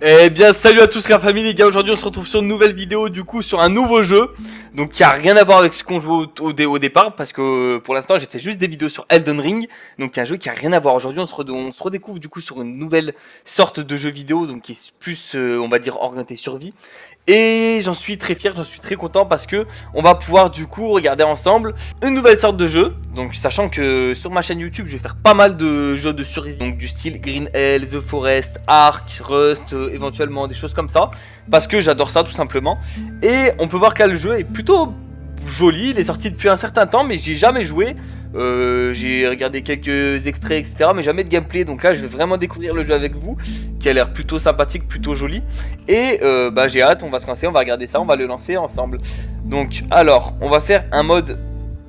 Eh bien salut à tous la famille les gars, aujourd'hui on se retrouve sur une nouvelle vidéo du coup sur un nouveau jeu. Donc qui a rien à voir avec ce qu'on joue au départ parce que pour l'instant j'ai fait juste des vidéos sur Elden Ring. Donc un jeu qui a rien à voir. Aujourd'hui on se redécouvre du coup sur une nouvelle sorte de jeu vidéo. Donc qui est plus on va dire orienté survie. Et j'en suis très fier, j'en suis très content parce que on va pouvoir du coup regarder ensemble une nouvelle sorte de jeu. Donc sachant que sur ma chaîne YouTube je vais faire pas mal de jeux de survie. Donc du style Green Hell, The Forest, Ark, Rust, éventuellement des choses comme ça. Parce que j'adore ça tout simplement. Et on peut voir que là le jeu est plutôt joli, il est sorti depuis un certain temps mais j'ai jamais joué. J'ai regardé quelques extraits etc mais jamais de gameplay. Donc là je vais vraiment découvrir le jeu avec vous qui a l'air plutôt sympathique, plutôt joli. Et bah j'ai hâte, on va se lancer, on va regarder ça, on va le lancer ensemble. Donc alors on va faire un mode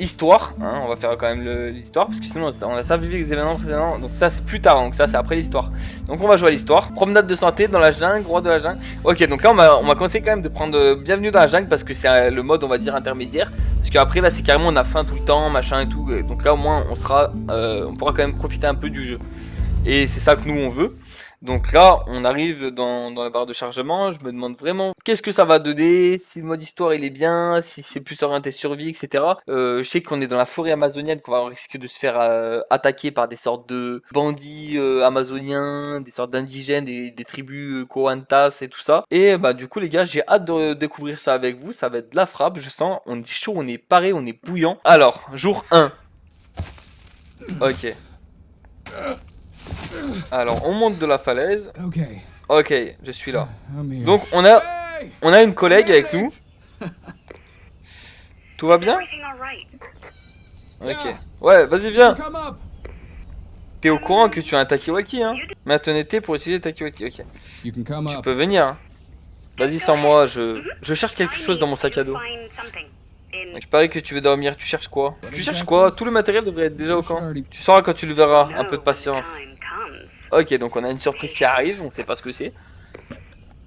histoire, hein, on va faire quand même l'histoire parce que sinon on a ça vu les événements précédents. Donc ça c'est plus tard, donc ça c'est après l'histoire. Donc on va jouer à l'histoire. Promenade de santé dans la jungle, roi de la jungle. Ok, donc là on m'a conseillé quand même de prendre bienvenue dans la jungle parce que c'est le mode on va dire intermédiaire. Parce qu'après là c'est carrément on a faim tout le temps, machin et tout. Donc là au moins on pourra quand même profiter un peu du jeu. Et c'est ça que nous on veut. Donc là, on arrive dans la barre de chargement. Je me demande vraiment qu'est-ce que ça va donner, si le mode histoire il est bien, si c'est plus orienté survie, etc. Je sais qu'on est dans la forêt amazonienne, qu'on va risquer de se faire attaquer par des sortes de bandits amazoniens, des sortes d'indigènes, des tribus Coantas et tout ça. Et bah du coup les gars, j'ai hâte de découvrir ça avec vous. Ça va être de la frappe, je sens. On est chaud, on est paré, on est bouillant. Alors, jour 1. Ok. Alors, on monte de la falaise. Ok, je suis là. Donc, on a une collègue avec nous. Tout va bien? Ok. Ouais, vas-y, viens. T'es au courant que tu as un Takiwaki, hein? Maintenez-T pour utiliser Takiwaki. Ok. Tu peux venir. Hein. Vas-y, sans moi. Je cherche quelque chose dans mon sac à dos. Donc, je parie que tu veux dormir. Tu cherches quoi? Tu cherches quoi? Tout le matériel devrait être déjà au camp. Tu sauras quand tu le verras. Un peu de patience. Ok, donc on a une surprise qui arrive, on sait pas ce que c'est.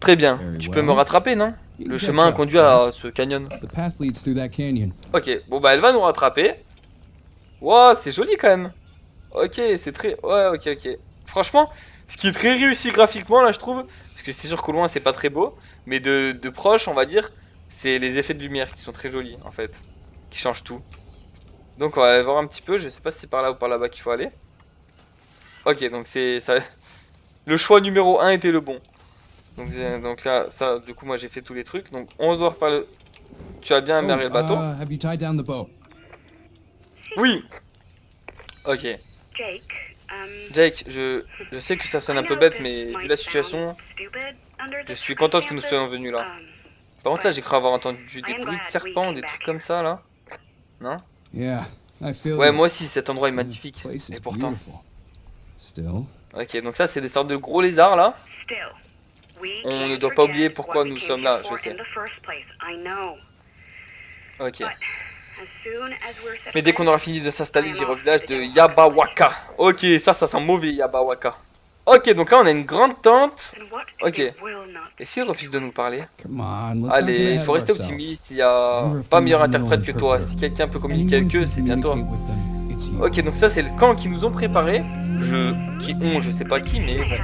Très bien, tu peux me rattraper, non? Le chemin conduit à ce canyon. Ok, bon bah elle va nous rattraper. Wow, c'est joli quand même. Ok, c'est très... Ouais, ok. Franchement, ce qui est très réussi graphiquement là je trouve, parce que c'est sûr qu'au loin c'est pas très beau, mais de proche on va dire, c'est les effets de lumière qui sont très jolis en fait, qui changent tout. Donc on va aller voir un petit peu, je sais pas si c'est par là ou par là-bas qu'il faut aller. Ok, donc c'est ça. Le choix numéro 1 était le bon. Donc là, ça, du coup, moi j'ai fait tous les trucs. Donc on doit reparler. Tu as bien amarré le bateau? Oui. Ok. Jake, je sais que ça sonne un peu bête, mais vu la situation, je suis contente que nous soyons venus là. Par contre, là, j'ai cru avoir entendu des bruits de serpents, des trucs comme ça là. Non? Ouais, moi aussi, cet endroit est magnifique. Et pourtant. Ok, donc ça, c'est des sortes de gros lézards là. On ne doit pas oublier pourquoi nous sommes là, je sais. Ok. Mais dès qu'on aura fini de s'installer, j'irai au village de Yabawaka. Ok, ça sent mauvais, Yabawaka. Ok, donc là on a une grande tente. Ok. Et s'il refuse de nous parler? Allez, il faut rester optimiste, il n'y a pas meilleur interprète que toi. Si quelqu'un peut communiquer avec eux, c'est bien toi. Ok, donc ça c'est le camp qu'ils nous ont préparé. Je sais pas qui, mais bon.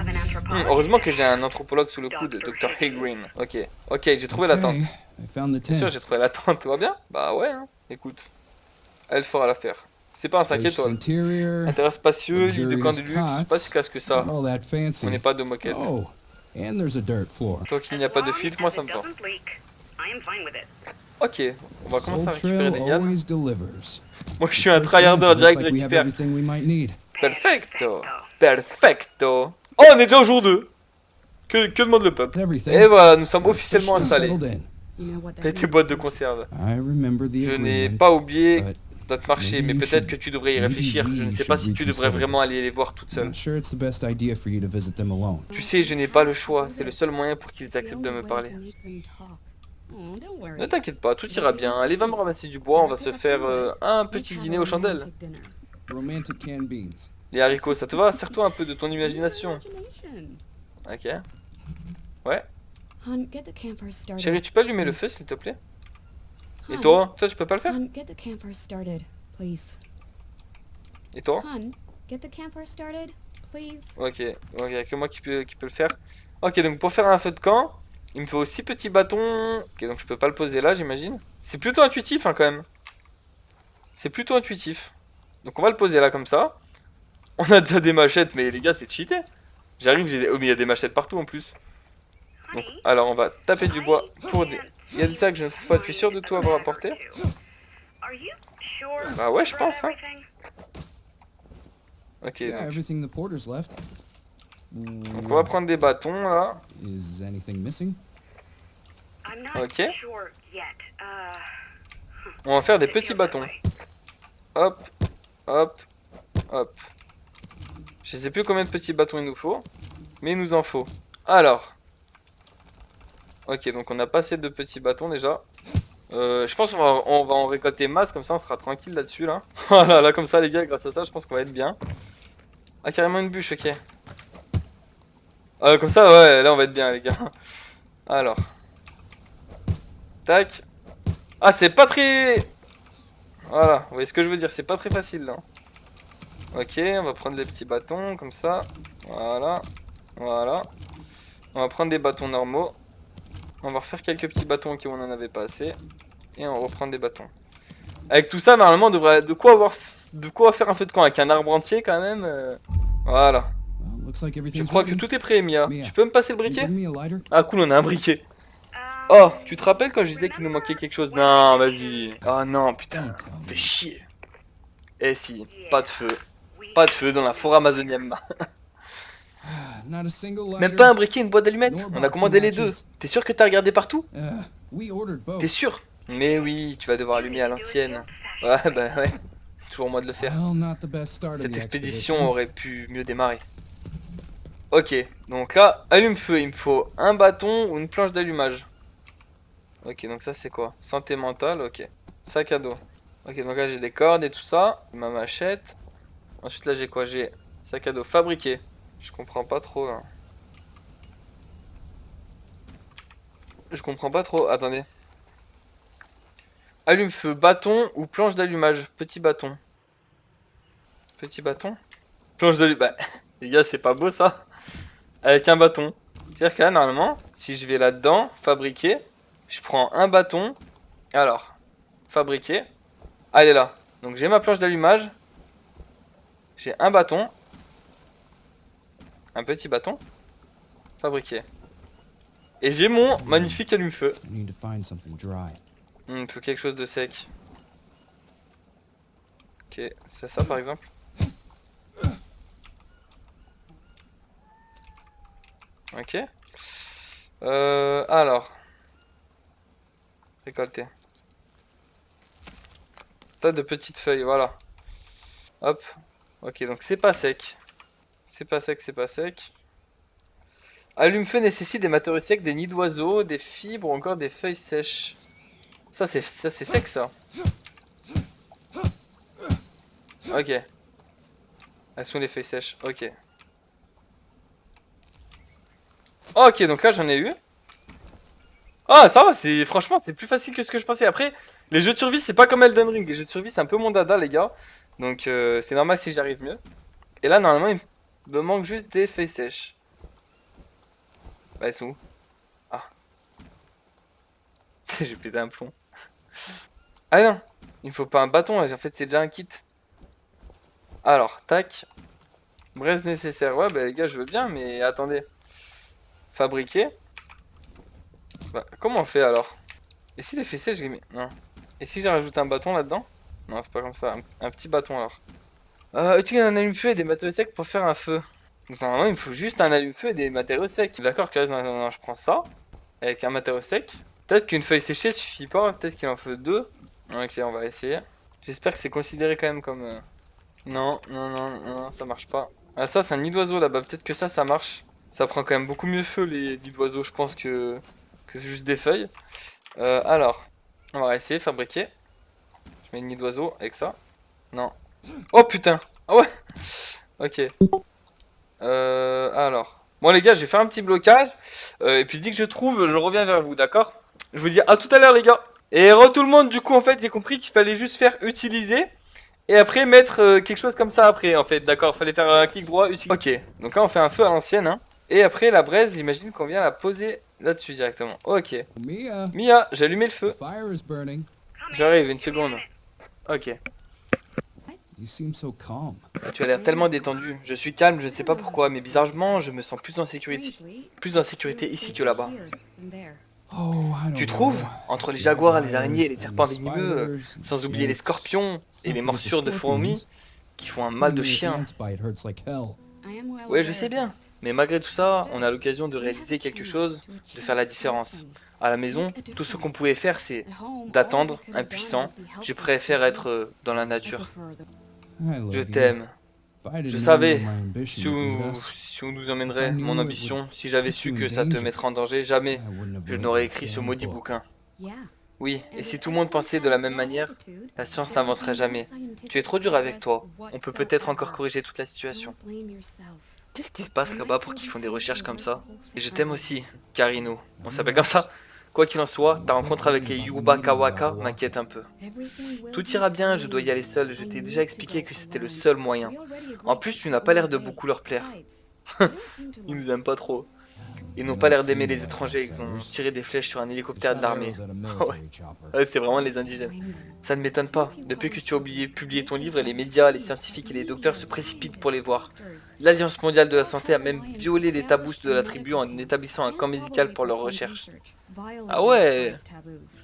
Heureusement que j'ai un anthropologue sous le coude, Dr. Haygreen. Ok, j'ai trouvé la tente. Bien sûr, j'ai trouvé la tente, tout va bien? Bah ouais, hein. Écoute. Elle fera l'affaire. C'est pas un 5 étoiles. Intérieur spacieux, lit de camp de luxe, pas si classe que ça. On n'est pas de moquette. Tant qu'il n'y a pas de fuite, moi ça me va. Ok, on va commencer à récupérer des lianes. Moi je suis un tryharder direct, je récupère. Perfecto. Oh, on est déjà au jour 2. Que demande le peuple? Et voilà, nous sommes officiellement installés. Fais tes boîtes de conserve. Je n'ai pas oublié notre marché, mais peut-être que tu devrais y réfléchir. Je ne sais pas si tu devrais vraiment aller les voir toute seule. Tu sais, je n'ai pas le choix. C'est le seul moyen pour qu'ils acceptent de me parler. Ne t'inquiète pas, tout ira bien. Allez, va me ramasser du bois, on va se faire un petit dîner aux chandelles. Les haricots, ça te va? Sers-toi un peu de ton imagination. Ok. Ouais. Chérie, tu peux allumer le feu, s'il te plaît? Et toi? Toi, tu peux pas le faire? Et toi? Ok, donc il n'y a que moi qui peut le faire. Ok, donc pour faire un feu de camp, il me faut 6 petits bâtons. Ok, donc je peux pas le poser là, j'imagine. C'est plutôt intuitif, hein, quand même. C'est plutôt intuitif. Donc on va le poser là, comme ça. On a déjà des machettes, mais les gars, c'est cheaté. J'arrive, oh, mais il y a des machettes partout en plus. Donc, alors on va taper du bois pour des... Il y a des sacs que je ne trouve pas, tu es sûr de tout avoir apporté? Bah ouais, je pense, hein. Ok, donc on va prendre des bâtons là. Ok. On va faire des petits bâtons. Hop, hop, hop. Je sais plus combien de petits bâtons il nous faut, mais il nous en faut. Alors. Ok, donc on a pas assez de petits bâtons déjà. Je pense qu'on va en récolter masse, comme ça on sera tranquille là-dessus là. Voilà, là comme ça les gars, grâce à ça je pense qu'on va être bien. Ah, carrément une bûche, ok. Comme ça, ouais, là on va être bien les gars. Alors. Tac. Ah, c'est pas très... Voilà, vous voyez ce que je veux dire, c'est pas très facile là. Ok, on va prendre les petits bâtons, comme ça. Voilà. Voilà. On va prendre des bâtons normaux. On va refaire quelques petits bâtons qui on en avait pas assez. Et on reprend des bâtons. Avec tout ça, normalement, on devrait de quoi faire un feu de camp avec un arbre entier quand même. Voilà. Je crois que tout est prêt, Mia. Tu peux me passer le briquet? Ah cool, on a un briquet. Oh, tu te rappelles quand je disais qu'il nous manquait quelque chose? Non, vas-y. Oh non, putain, fais chier. Eh si, pas de feu. Pas de feu dans la forêt amazonienne. Même pas un briquet, une boîte d'allumettes. On a commandé les deux. T'es sûr que t'as regardé partout? T'es sûr? Mais oui, tu vas devoir allumer à l'ancienne. Ouais, bah ouais. Toujours moi de le faire. Cette expédition aurait pu mieux démarrer. Ok, donc là, allume-feu, il me faut un bâton ou une planche d'allumage. Ok, donc ça c'est quoi? Santé mentale, ok. Sac à dos. Ok, donc là j'ai des cordes et tout ça. Ma machette. Ensuite là j'ai quoi? J'ai sac à dos fabriqué. Je comprends pas trop là. Je comprends pas trop, attendez. Allume-feu, bâton ou planche d'allumage? Petit bâton. Petit bâton? Planche d'allumage. Bah, les gars, c'est pas beau ça? Avec un bâton. C'est-à-dire que là, normalement, si je vais là-dedans, fabriquer, je prends un bâton. Alors, fabriquer. Allez là. Donc j'ai ma planche d'allumage. J'ai un bâton. Un petit bâton. Fabriquer. Et j'ai mon magnifique allume-feu. Il me faut quelque chose de sec. Ok, c'est ça par exemple. Ok. Alors. Récolter. Tas de petites feuilles, voilà. Hop. Ok, donc c'est pas sec. C'est pas sec, c'est pas sec. Allume-feu nécessite des matériaux secs, des nids d'oiseaux, des fibres ou encore des feuilles sèches. Ça c'est sec ça. Ok. Elles sont les feuilles sèches, ok. Ok, donc là j'en ai eu. Ah, ça va, franchement c'est plus facile que ce que je pensais. Après, les jeux de survie c'est pas comme Elden Ring. Les jeux de survie c'est un peu mon dada les gars. Donc c'est normal si j'arrive mieux. Et là normalement il me manque juste des feuilles sèches. Bah elles sont où? Ah. J'ai pété un plomb. Ah non, il me faut pas un bâton, en fait c'est déjà un kit. Alors, tac. Braise nécessaire. Ouais, bah les gars, je veux bien, mais attendez. Fabriquer. Bah, comment on fait alors? Et si les fessées, je les mets... Non. Et si j'ai rajouté un bâton là-dedans? Non, c'est pas comme ça. Un petit bâton alors. Utiliser un allume-feu et des matériaux secs pour faire un feu. Donc normalement, il me faut juste un allume-feu et des matériaux secs. D'accord que là, non, je prends ça. Avec un matériau sec. Peut-être qu'une feuille séchée suffit pas. Peut-être qu'il en faut deux. Ok, on va essayer. J'espère que c'est considéré quand même comme... Non, non, non, non, ça marche pas. Ah ça, c'est un nid d'oiseau là-bas. Peut-être que ça marche. Ça prend quand même beaucoup mieux feu les nids d'oiseaux, je pense, que juste des feuilles. Alors, on va essayer de fabriquer. Je mets le nid d'oiseau avec ça. Non. Oh putain. Ah ouais. Ok. Alors. Bon les gars, je vais faire un petit blocage. Et puis dès que je trouve, je reviens vers vous, d'accord? Je vous dis à tout à l'heure les gars. Et re tout le monde, du coup en fait j'ai compris qu'il fallait juste faire utiliser. Et après mettre quelque chose comme ça après en fait, d'accord, fallait faire un clic droit, utile. Ok, donc là on fait un feu à l'ancienne, hein. Et après la braise, j'imagine qu'on vient la poser là-dessus directement. Ok. Mia, Mia, j'ai allumé le the feu. fire is burning. J'arrive, une seconde. Ok. You seem so calm. Tu as l'air tellement détendu. Je suis calme, je ne sais pas pourquoi, mais bizarrement, je me sens plus en sécurité ici que là-bas. Oh, I Tu don't trouves? know. Entre les jaguars, les araignées et les And serpents the venimeux, spiders and sans oublier les snakes. scorpions et les Not forget the morsures de fourmis scorpions. qui font un mal de Even the chien. ants bite hurts like hell. Ouais, je sais bien. Mais malgré tout ça, on a l'occasion de réaliser quelque chose, de faire la différence. À la maison, tout ce qu'on pouvait faire, c'est d'attendre, impuissant. Je préfère être dans la nature. I love Je you. t'aime. If I didn't Je know savais, where my ambition si would on, lead us, si on nous emmènerait, mon ambition, si j'avais su que ça te mettrait en danger, jamais I wouldn't have je written n'aurais the écrit ce damn maudit book. bouquin. Oui, et si tout le monde pensait de la même manière, la science n'avancerait jamais. Tu es trop dur avec toi. On peut peut-être encore corriger toute la situation. Qu'est-ce qui se passe là-bas pour qu'ils font des recherches comme ça? Et je t'aime aussi, Karino. On s'appelle comme ça? Quoi qu'il en soit, ta rencontre avec les Yuba Kawaka m'inquiète un peu. Tout ira bien, je dois y aller seul. Je t'ai déjà expliqué que c'était le seul moyen. En plus, tu n'as pas l'air de beaucoup leur plaire. Ils nous aiment pas trop. Ils n'ont pas l'air d'aimer les étrangers, ils ont tiré des flèches sur un hélicoptère de l'armée. Ouais, c'est vraiment les indigènes. Ça ne m'étonne pas. Depuis que tu as publié ton livre, les médias, les scientifiques et les docteurs se précipitent pour les voir. L'Alliance mondiale de la santé a même violé les tabous de la tribu en établissant un camp médical pour leurs recherches. Ah ouais.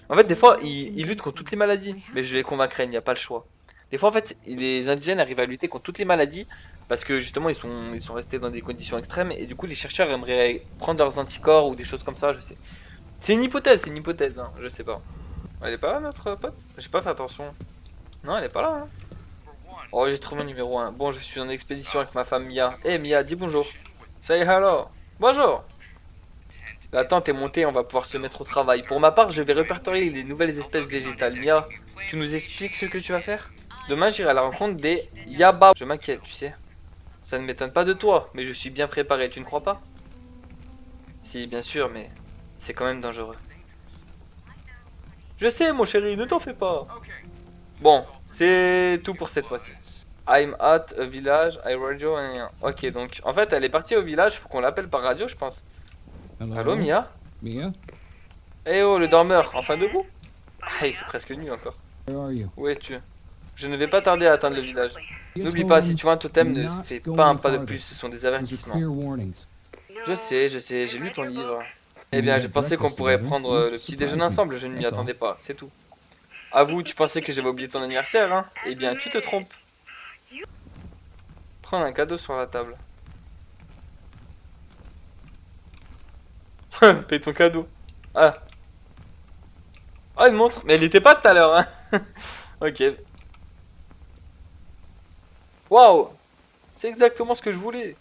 En fait, des fois, ils luttent contre toutes les maladies, mais je les convaincrai, il n'y a pas le choix. Des fois, en fait, les indigènes arrivent à lutter contre toutes les maladies parce que justement, ils sont restés dans des conditions extrêmes et du coup, les chercheurs aimeraient prendre leurs anticorps ou des choses comme ça, je sais. C'est une hypothèse, hein, je sais pas. Elle est pas là, notre pote? J'ai pas fait attention. Non, elle est pas là, hein. Oh, j'ai trouvé un numéro 1. Bon, je suis en expédition avec ma femme Mia. Eh Mia, dis bonjour. Say hello. Bonjour. La tente est montée, on va pouvoir se mettre au travail. Pour ma part, je vais répertorier les nouvelles espèces végétales. Mia, tu nous expliques ce que tu vas faire? Demain, j'irai à la rencontre des Yaba. Je m'inquiète, tu sais. Ça ne m'étonne pas de toi, mais je suis bien préparé, tu ne crois pas? Si, bien sûr, mais c'est quand même dangereux. Je sais, mon chéri, ne t'en fais pas. Bon, c'est tout pour cette fois-ci. I'm at a village, I radio. Ok, donc en fait, elle est partie au village, faut qu'on l'appelle par radio, je pense. Allô, Mia? Mia? Eh oh, le dormeur, enfin debout? Ah, il fait presque nuit encore. Where are you? Où es-tu? Je ne vais pas tarder à atteindre le village. N'oublie pas, si tu vois un totem, ne fais pas un pas de plus, ce sont des Those are avertissements. clear warnings. Je sais, j'ai lu ton livre. Eh bien, je pensais qu'on pourrait prendre le petit déjeuner ensemble, je ne m'y attendais pas, c'est tout. Avoue, tu pensais que j'avais oublié ton anniversaire, hein? Eh bien, tu te trompes. Prends un cadeau sur la table. Paye ton cadeau. Ah. Ah, une montre. Mais elle était pas tout à l'heure, hein. Ok. Waouh. C'est exactement ce que je voulais.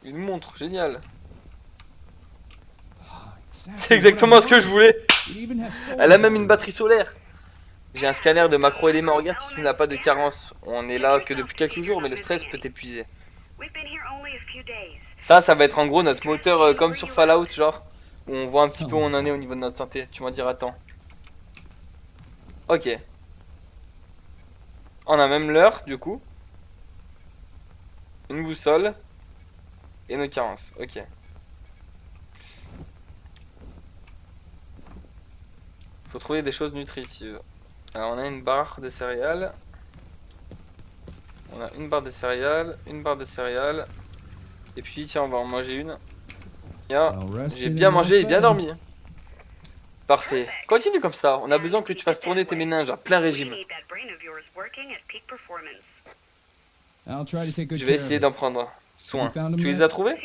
Une montre, génial. C'est exactement ce que je voulais. Elle a même une batterie solaire. J'ai un scanner de macro-éléments. Regarde si tu n'as pas de carence. On est là que depuis quelques jours, mais le stress peut t'épuiser. Ça va être en gros notre moteur comme sur Fallout, genre. Où on voit un petit peu où on en est au niveau de notre santé. Tu m'en diras tant. Ok. On a même l'heure, du coup. Une boussole. Et nos carences. Ok. Faut trouver des choses nutritives. Alors on a une barre de céréales. On a une barre de céréales, une barre de céréales. Et puis tiens, on va en manger une. J'ai bien mangé et bien dormi. Parfait. Continue comme ça. On a besoin que tu fasses tourner tes méninges à plein régime. Je vais essayer d'en prendre soin. Tu les as trouvés?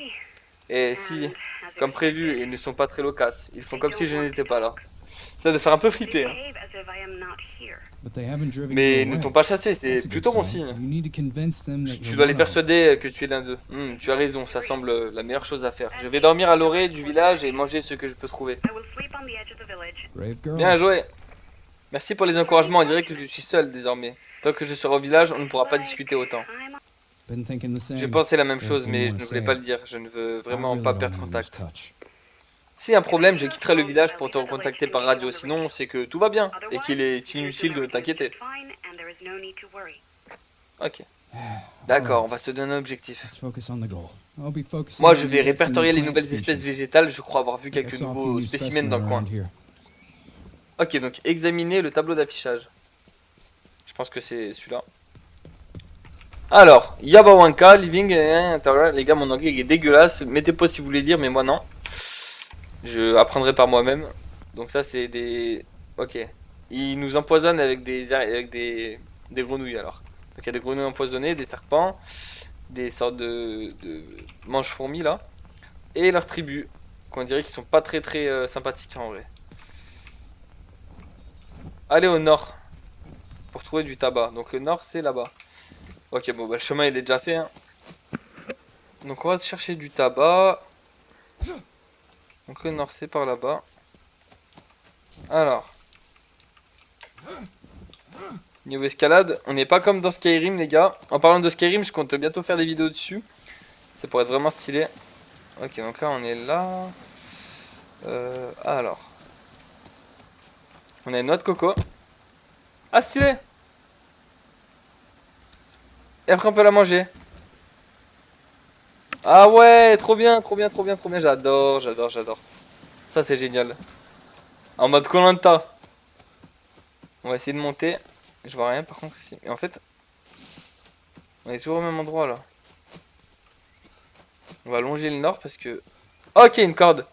Et si, comme prévu, ils ne sont pas très loquaces. Ils font comme si je n'étais pas là. Ça doit faire un peu flipper, hein. Mais ils ne t'ont pas chassé, c'est plutôt bon signe. Tu dois les persuader que tu es l'un d'eux. Tu as raison, ça semble la meilleure chose à faire. Je vais dormir à l'orée du village et manger ce que je peux trouver. Bien joué. Merci pour les encouragements, on dirait que je suis seul désormais. Tant que je serai au village, on ne pourra pas discuter autant. Je pensais la même chose, mais je ne voulais pas le dire. Je ne veux vraiment pas perdre contact. S'il y a un problème, je quitterai le village pour te recontacter par radio. Sinon, c'est que tout va bien et qu'il est inutile de t'inquiéter. Ok. D'accord, on va se donner un objectif. Let's focus on the goal. I'll be focusing Moi, on je vais indexing répertorier les plant nouvelles espèces species. végétales. Je crois avoir vu I quelques saw a few nouveaux new spécimens dans le coin. around here. Ok, donc examiner le tableau d'affichage. Je pense que c'est celui-là. Alors, Yabawanka, Living, les gars, mon anglais il est dégueulasse. Mettez pas si vous voulez lire, mais moi non. Je apprendrai par moi-même. Donc ça, c'est des... Ok. Ils nous empoisonnent avec des grenouilles alors. Donc il y a des grenouilles empoisonnées, des serpents, des sortes de mange-fourmis là. Et leurs tribus, qu'on dirait qu'ils sont pas très sympathiques en vrai. Allez au nord, pour trouver du tabac. Donc le nord c'est là-bas. Ok, bon bah le chemin il est déjà fait hein. Donc on va chercher du tabac. Donc le nord c'est par là-bas. Alors. Niveau escalade, on n'est pas comme dans Skyrim les gars. En parlant de Skyrim, je compte bientôt faire des vidéos dessus. Ça pourrait être vraiment stylé. Ok, donc là on est là. Alors. On a une noix de coco. Ah stylé. Et après on peut la manger. Ah ouais, trop bien, trop bien, trop bien, trop bien. J'adore, j'adore, j'adore. Ça c'est génial. En mode koh. On va essayer de monter. Je vois rien par contre ici. Et en fait, on est toujours au même endroit là. On va longer le nord parce que... Ok, une corde.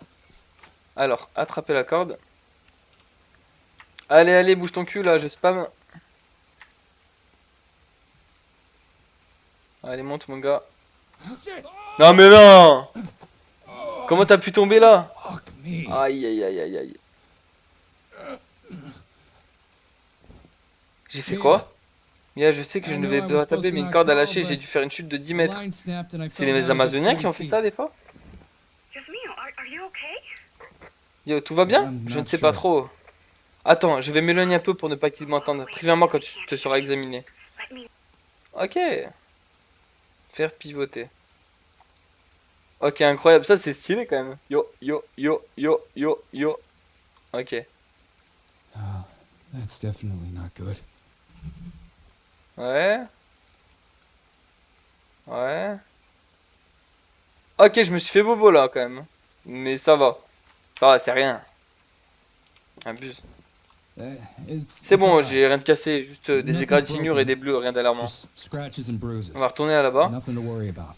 Alors, attrapez la corde. Allez, allez, bouge ton cul là, je spam. Allez, monte mon gars. Non mais non. Comment t'as pu tomber là? Fuck me. Aïe, aïe, aïe, aïe, aïe. J'ai fait quoi? Mia, je sais que je ne vais pas taper, mais une corde à lâcher, j'ai dû faire une chute de 10 The mètres. line snapped and I C'est fell les down a good Amazoniens qui ont 40 fait feet. ça des fois? Yasmino, are you okay? Yo, tout va bien? I'm Je ne not sais pas sure. trop. Attends, je vais m'éloigner un peu pour ne pas qu'ils m'entendent. Préviens-moi quand tu te seras examiné. Let me. Ok. Faire pivoter. Ok, incroyable. Ça, c'est stylé quand même. Yo, yo, yo, yo, yo, yo. Ok. Oh, that's definitely not good. Ouais. Ouais. Ok, je me suis fait bobo là quand même. Mais ça va. Ça va, c'est rien. Abuse. C'est bon, j'ai rien de cassé. Juste des Nothing's égratignures et broken. des bleus, rien d'alarmant. Just scratches and bruises. On va retourner à là-bas. Nothing to worry about.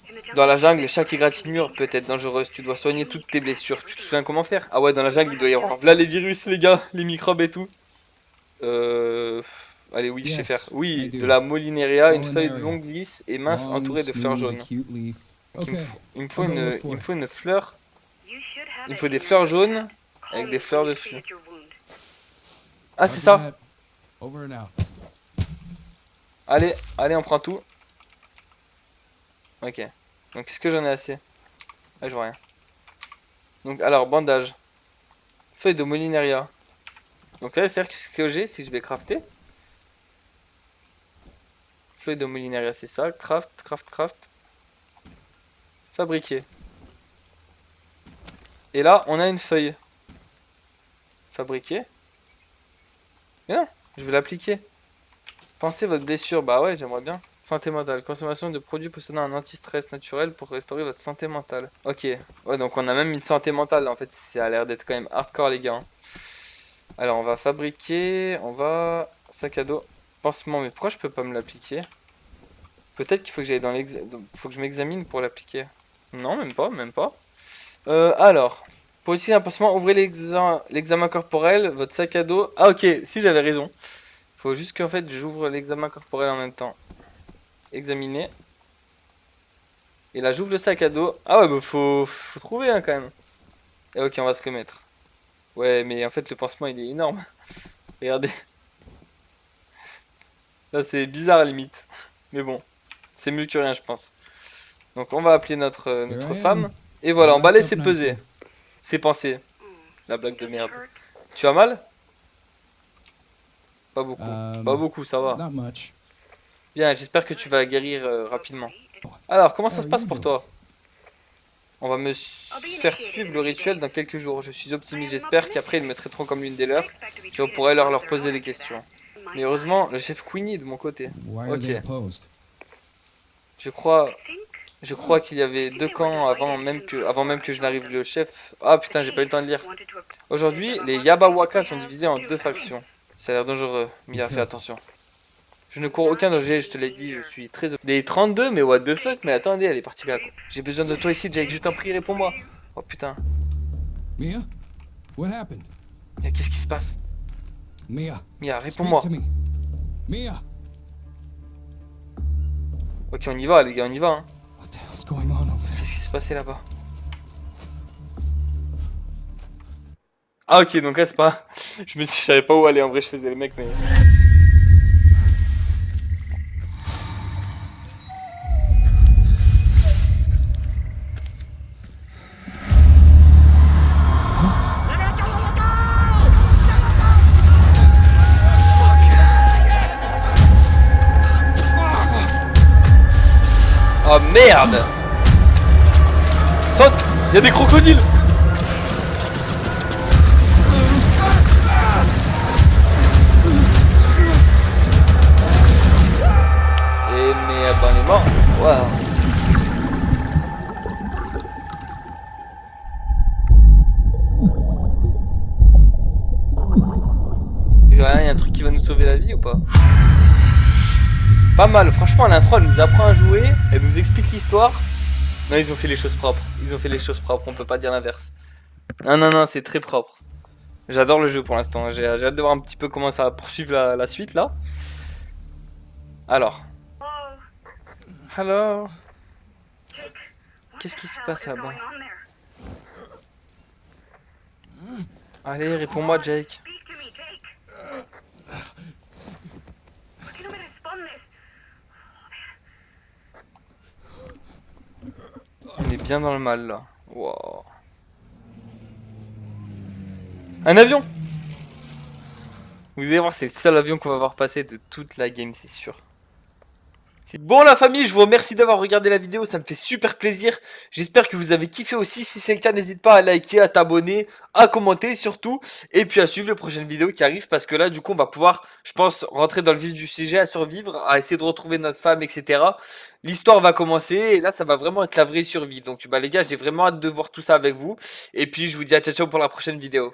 In the Dans la jungle, jungle, chaque égratignure peut être dangereuse. Tu dois soigner toutes tes blessures. Tu te souviens comment faire? Ah ouais, dans la jungle, il doit y avoir là les virus, les gars, les microbes et tout. Allez, oui, je sais Yes, faire. Oui, I do. de la Molineria, une feuille Molineria. longue, lisse et mince Long, entourée de fleurs smooth, jaunes. cute leaf. Donc, Okay. il me faut I'll go une, look for il me it. faut une fleur. You should have Il me it faut des in fleurs your jaunes notepad. Call avec me des fleurs when you dessus. treated your wound. Ah, c'est Roger ça. that. Over and out. Allez, allez, on prend tout. Ok. Donc, est-ce que j'en ai assez? Ah, je vois rien. Donc, alors, bandage. Feuille de Molineria. Donc là, c'est-à-dire que ce que j'ai, c'est que je vais crafter. Feuille de Molineria, c'est ça. Craft, craft, craft. Fabriquer. Et là, on a une feuille. Fabriquer. Mais non, je vais l'appliquer. Pensez votre blessure. Bah ouais, j'aimerais bien. Santé mentale. Consommation de produits possédant un anti-stress naturel pour restaurer votre santé mentale. Ok. Ouais, donc on a même une santé mentale. En fait, ça a l'air d'être quand même hardcore, les gars. Alors, on va fabriquer. On va... Sac à dos. Pansement. Mais pourquoi je peux pas me l'appliquer? Peut-être qu'il faut que j'aille dans faut que je m'examine pour l'appliquer. Non, même pas, même pas. Alors, pour utiliser un pansement, ouvrez l'examen corporel, votre sac à dos. Ah ok, si j'avais raison. Faut juste qu'en fait j'ouvre l'examen corporel en même temps. Examiner. Et là j'ouvre le sac à dos. Ah ouais, bah faut trouver hein, quand même. Et ok, on va se remettre. Ouais, mais en fait le pansement il est énorme. Regardez. Là c'est bizarre à la limite. Mais bon, c'est mieux que rien je pense. Donc on va appeler notre Here I femme. am. Et voilà, on va Wrapped laisser up peser. nicely. C'est pensé. Hmm. La blague de Does it merde. hurt? Tu as mal? Pas beaucoup. Um, Pas beaucoup, ça va. Not much. Bien, j'espère que tu vas guérir rapidement. Hopefully it- Alors, comment ça How se are passe you pour doing? toi? On va me faire suivre le rituel dans quelques jours. Je suis optimiste, j'espère qu'après ils me traiteront comme l'une des leurs. Je pourrai leur poser des questions. Mais heureusement, le chef Queenie est de mon côté. Why are they Ok. opposed? Je crois qu'il y avait deux camps avant même que je n'arrive le chef. Ah putain, j'ai pas eu le temps de lire. Aujourd'hui, les Yabawaka sont divisés en deux factions. Ça a l'air dangereux. Mia, fais attention. Je ne cours aucun danger, je te l'ai dit, je suis très... Les 32, mais what the fuck? Mais attendez, elle est partie là. J'ai besoin de toi ici, Jake, je t'en prie, réponds-moi. Oh putain. Mia? What happened? Mais qu'est-ce qui se passe? Mia, Mia, speak réponds-moi. to me. Mia! Ok, on y va, les gars, on y va. Hein. What the hell's going on over there? Qu'est-ce qui se passait là-bas? Ah ok, donc là c'est pas... je savais pas où aller, en vrai je faisais le mec, mais... Oh merde! Saute! Y'a des crocodiles! Et merde, on est mort! Waouh! Y'a un truc qui va nous sauver la vie ou pas? Pas mal, franchement l'intro elle nous apprend à jouer, elle nous explique l'histoire. Non, ils ont fait les choses propres, ils ont fait les choses propres, on peut pas dire l'inverse. Non, non, non, c'est très propre. J'adore le jeu pour l'instant, j'ai hâte de voir un petit peu comment ça va poursuivre la suite là. Alors. Oh, Alors. Jake, what Qu'est-ce the qui se hell passe is là-bas? going on there? Allez, réponds-moi Jake. Speak to me, Jake. ¿Por qué no me respondes? On est bien dans le mal là. Wow. Un avion! Vous allez voir, c'est le seul avion qu'on va voir passer de toute la game, c'est sûr. Bon la famille, je vous remercie d'avoir regardé la vidéo, ça me fait super plaisir. J'espère que vous avez kiffé aussi. Si c'est le cas, n'hésite pas à liker, à t'abonner, à commenter surtout. Et puis à suivre les prochaines vidéos qui arrivent parce que là du coup on va pouvoir, je pense, rentrer dans le vif du sujet, à survivre, à essayer de retrouver notre femme, etc. L'histoire va commencer et là ça va vraiment être la vraie survie. Donc bah les gars, j'ai vraiment hâte de voir tout ça avec vous. Et puis je vous dis à ciao ciao pour la prochaine vidéo.